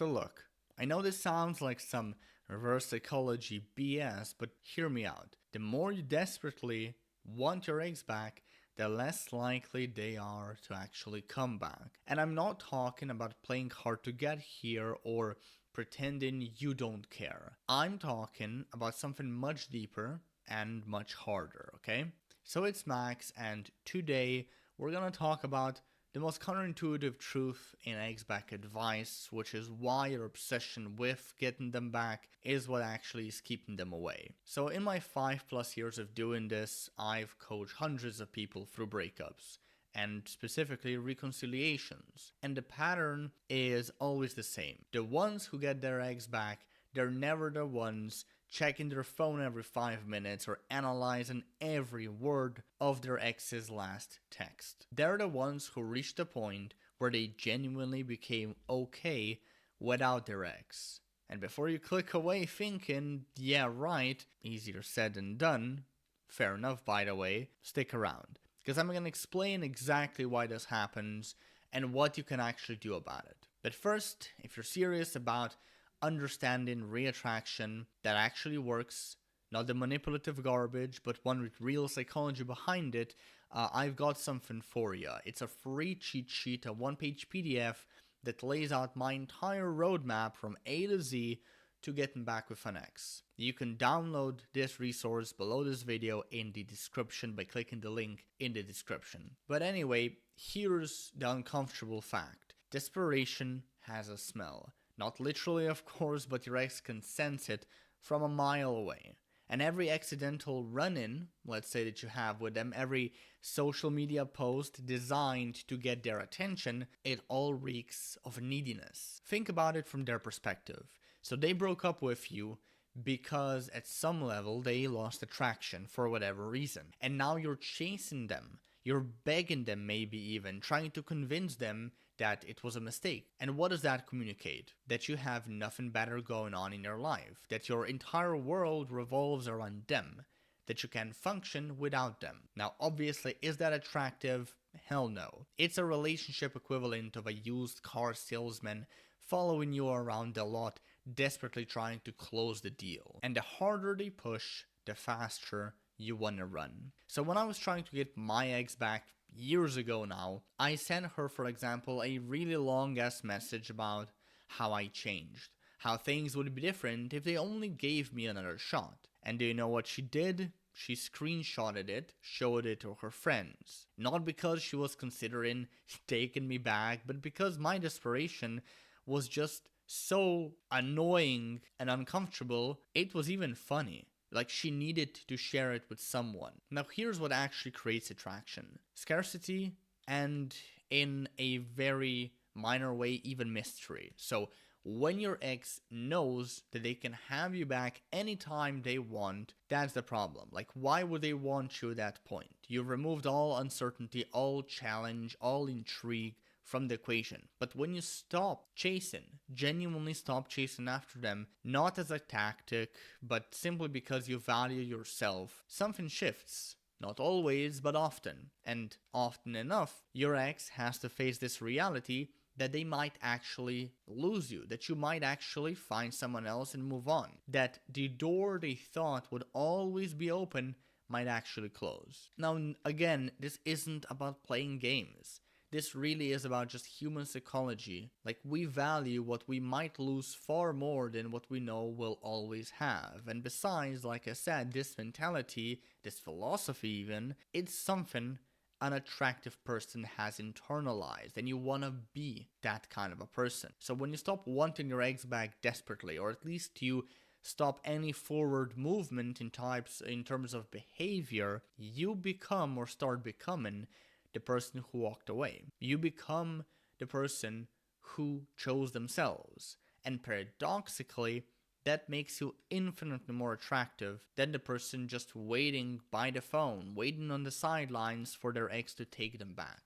So look, I know this sounds like some reverse psychology BS, but hear me out. The more you desperately want your eggs back, the less likely they are to actually come back. And I'm not talking about playing hard to get here or pretending you don't care. I'm talking about something much deeper and much harder, okay? So it's Max, and today we're gonna talk about the most counterintuitive truth in eggs back advice, which is why your obsession with getting them back is what actually is keeping them away. So, in my 5+ years of doing this, I've coached hundreds of people through breakups and specifically reconciliations. And the pattern is always the same. The ones who get their eggs back, they're never the ones checking their phone every 5 minutes or analyzing every word of their ex's last text. They're the ones who reach the point where they genuinely became okay without their ex. And before you click away thinking, yeah, right, easier said than done, fair enough, by the way, stick around. Because I'm going to explain exactly why this happens and what you can actually do about it. But first, if you're serious about understanding reattraction that actually works, not the manipulative garbage, but one with real psychology behind it, I've got something for you. It's a free cheat sheet, a 1-page PDF that lays out my entire roadmap from A to Z to getting back with an ex. You can download this resource below this video in the description by clicking the link in the description. But anyway, here's the uncomfortable fact. Desperation has a smell. Not literally, of course, but your ex can sense it from a mile away. And every accidental run-in, let's say that you have with them, every social media post designed to get their attention, it all reeks of neediness. Think about it from their perspective. So they broke up with you because at some level they lost attraction for whatever reason. And now you're chasing them. You're begging them, maybe even, trying to convince them that it was a mistake. And what does that communicate? That you have nothing better going on in your life, that your entire world revolves around them, that you can function without them. Now, obviously, is that attractive? Hell no. It's a relationship equivalent of a used car salesman following you around the lot, desperately trying to close the deal. And the harder they push, the faster you wanna run. So when I was trying to get my ex back years ago now, I sent her, for example, a really long ass message about how I changed, how things would be different if they only gave me another shot. And do you know what she did? She screenshotted it, showed it to her friends. Not because she was considering taking me back, but because my desperation was just so annoying and uncomfortable, it was even funny. Like she needed to share it with someone. Now here's what actually creates attraction. Scarcity and in a very minor way, even mystery. So when your ex knows that they can have you back anytime they want, that's the problem. Like why would they want you at that point? You've removed all uncertainty, all challenge, all intrigue from the equation. But when you stop chasing, genuinely stop chasing after them, not as a tactic, but simply because you value yourself, something shifts. Not always, but often. And often enough, your ex has to face this reality that they might actually lose you, that you might actually find someone else and move on, that the door they thought would always be open might actually close. Now, again, this isn't about playing games. This really is about just human psychology. Like, we value what we might lose far more than what we know we'll always have. And besides, like I said, this mentality, this philosophy even, it's something an attractive person has internalized, and you want to be that kind of a person. So when you stop wanting your eggs back desperately, or at least you stop any forward movement in terms of behavior, you become or start becoming the person who walked away. You become the person who chose themselves. And paradoxically, that makes you infinitely more attractive than the person just waiting by the phone, waiting on the sidelines for their ex to take them back.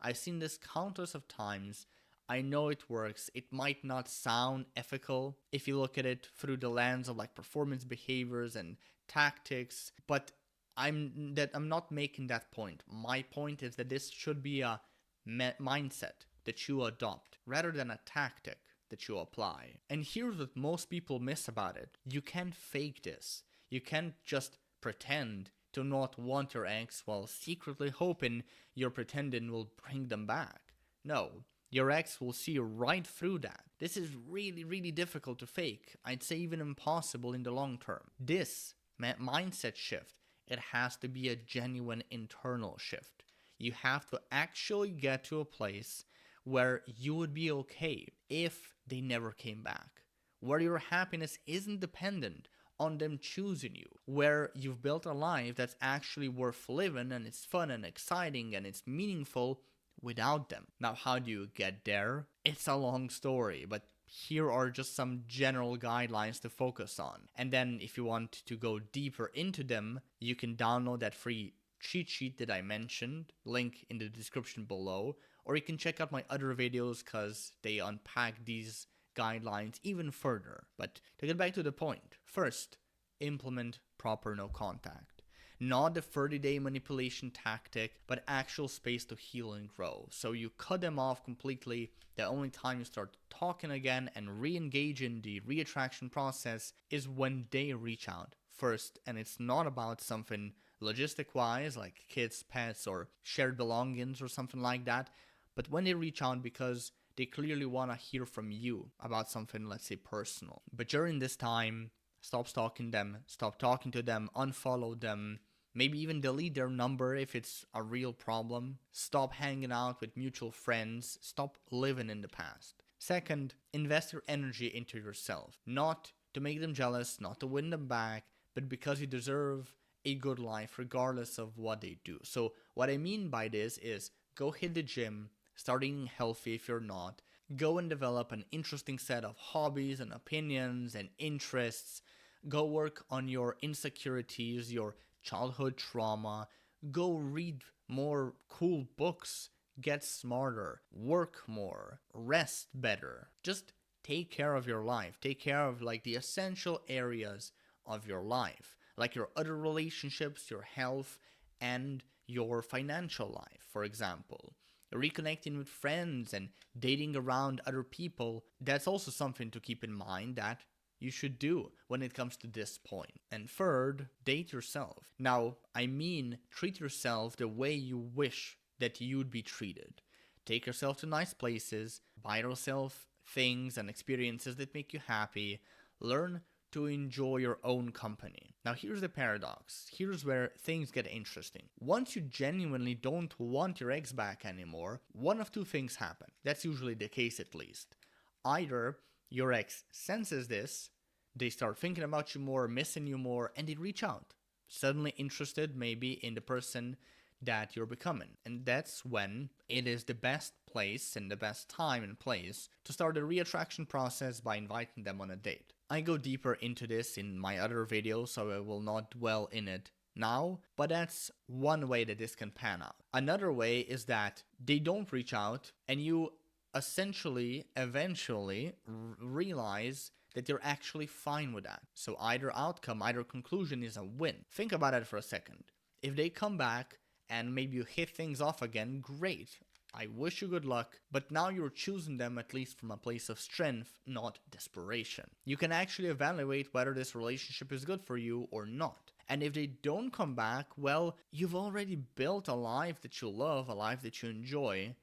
I've seen this countless of times. I know it works. It might not sound ethical if you look at it through the lens of like performance behaviors and tactics, but I'm not making that point. My point is that this should be a mindset that you adopt rather than a tactic. that you apply. And here's what most people miss about it. You can't fake this. You can't just pretend to not want your ex while secretly hoping your pretending will bring them back. No, your ex will see right through that. This is really, really difficult to fake. I'd say even impossible in the long term. This mindset shift, it has to be a genuine internal shift. You have to actually get to a place where you would be okay if they never came back, where your happiness isn't dependent on them choosing you, where you've built a life that's actually worth living and it's fun and exciting and it's meaningful without them. Now, how do you get there? It's a long story, but here are just some general guidelines to focus on. And then if you want to go deeper into them, you can download that free cheat sheet that I mentioned, link in the description below, or you can check out my other videos because they unpack these guidelines even further. But to get back to the point, first, implement proper no contact. Not the 30-day manipulation tactic, but actual space to heal and grow. So you cut them off completely. The only time you start talking again and re-engage in the reattraction process is when they reach out first. And it's not about something logistic-wise, like kids, pets, or shared belongings or something like that. But when they reach out because they clearly want to hear from you about something, let's say, personal. But during this time, stop stalking them, stop talking to them, unfollow them, maybe even delete their number if it's a real problem. Stop hanging out with mutual friends, stop living in the past. Second, invest your energy into yourself. Not to make them jealous, not to win them back, but because you deserve a good life regardless of what they do. So what I mean by this is go hit the gym, start eating healthy if you're not. Go and develop an interesting set of hobbies and opinions and interests. Go work on your insecurities, your childhood trauma. Go read more cool books. Get smarter. Work more. Rest better. Just take care of your life. Take care of like the essential areas of your life, like your other relationships, your health, and your financial life, for example. Reconnecting with friends and dating around other people, that's also something to keep in mind that you should do when it comes to this point. And third, date yourself. Now, I mean, treat yourself the way you wish that you'd be treated. Take yourself to nice places, buy yourself things and experiences that make you happy, learn to enjoy your own company. Now here's the paradox. Here's where things get interesting. Once you genuinely don't want your ex back anymore, one of two things happen. That's usually the case at least. Either your ex senses this, they start thinking about you more, missing you more, and they reach out. Suddenly interested maybe in the person that you're becoming. And that's when it is the best place and the best time and place to start the reattraction process by inviting them on a date. I go deeper into this in my other videos, so I will not dwell in it now, but that's one way that this can pan out. Another way is that they don't reach out and you essentially, eventually realize that you're actually fine with that. So either outcome, either conclusion is a win. Think about it for a second. If they come back and maybe you hit things off again, great. I wish you good luck, but now you're choosing them at least from a place of strength, not desperation. You can actually evaluate whether this relationship is good for you or not. And if they don't come back, well, you've already built a life that you love, a life that you enjoy,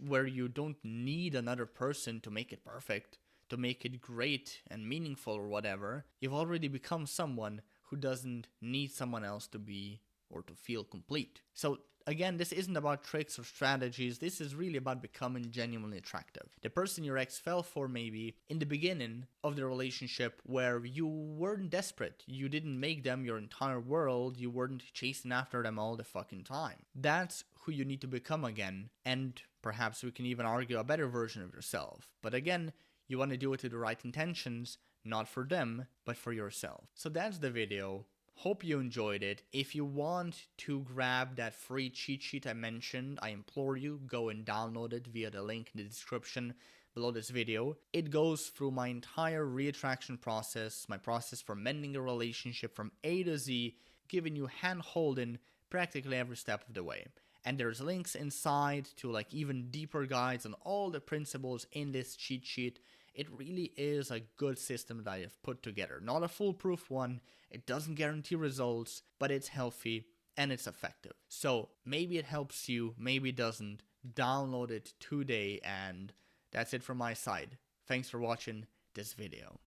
where you don't need another person to make it perfect, to make it great and meaningful or whatever. You've already become someone who doesn't need someone else to be or to feel complete. So again, this isn't about tricks or strategies. This is really about becoming genuinely attractive. The person your ex fell for maybe in the beginning of the relationship where you weren't desperate. You didn't make them your entire world. You weren't chasing after them all the fucking time. That's who you need to become again. And perhaps we can even argue a better version of yourself. But again, you want to do it with the right intentions, not for them, but for yourself. So that's the video. Hope you enjoyed it. If you want to grab that free cheat sheet I mentioned, I implore you, go and download it via the link in the description below this video. It goes through my entire reattraction process, my process for mending a relationship from A to Z, giving you hand-holding practically every step of the way. And there's links inside to like even deeper guides on all the principles in this cheat sheet. it really is a good system that I have put together. Not a foolproof one, it doesn't guarantee results, but it's healthy and it's effective. So maybe it helps you, maybe it doesn't. Download it today, and that's it from my side. Thanks for watching this video.